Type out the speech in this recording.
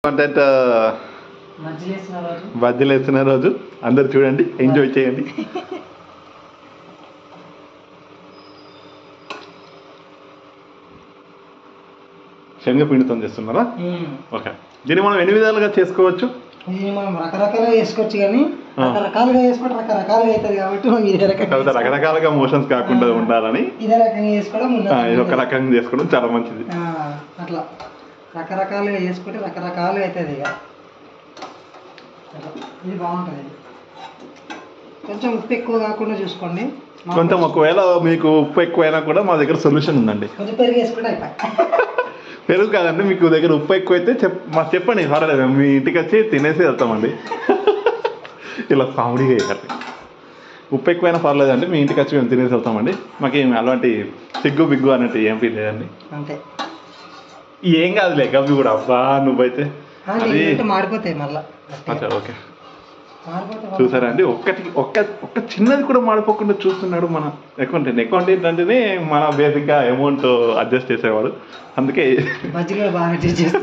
Content బజ్జీలు వేస్తున్న రోజు అందరు చూడండి, ఎంజాయ్ చేయండి. శనగపిండితో చేస్తున్నారా? ఓకే. దీన్ని మనం ఎన్ని విధాలుగా చేసుకోవచ్చు? దీన్ని మనం రకరకాలుగా చేసుకోవచ్చు, కానీ రకరకాలుగా చేసుకుంటే రకరకాలుగా అవుతుంది కాబట్టి రకరకాలుగా మోషన్స్ కాకుండా ఉండాలని ఇదే రకంగా చేసుకోవడం, ఇది ఒక రకంగా చేసుకోవడం చాలా మంచిది. అట్లా రకరకాలుగా చేసుకుంటే రకరకాలుగా అవుతుంది. ఇక ఇది బాగుంటుంది. కొంచెం ఉప్పు ఎక్కువ కాకుండా చూసుకోండి. కొంచెం ఒకవేళ మీకు ఉప్పు ఎక్కువైనా కూడా మా దగ్గర సొల్యూషన్ ఉందండి. కొంచెం పెరుగు వేసుకుంటే అయిపోయి. పెరుగు కాదండి, మీకు దగ్గర ఉప్పు ఎక్కువ అయితే మాకు చెప్పండి, పర్వాలేదు, మీ ఇంటికి వచ్చి తినేసి వెళ్తామండి. ఇలా కామెడీగా వేయాలి. ఉప్పు ఎక్కువైనా పర్లేదండి, మీ ఇంటికి వచ్చి మేము తినేసి వెళ్తామండి. మాకేం అలాంటి సిగ్గు బిగ్గు అన్నట్టు ఏం ఫీల్ లేదండి. అంతే, ఏం కాదులే గవ్వి కూడా. అబ్బా నువ్వైతే మాడిపోతాయి మళ్ళీ. ఓకే, చూసారా అండి, ఒక్క చిన్నది కూడా మాడిపోకుండా చూస్తున్నాడు మన అకౌంటెంట్ అంటేనే మన బేసిక్గా అమౌంట్ అడ్జస్ట్ చేసేవాడు. అందుకే బాగా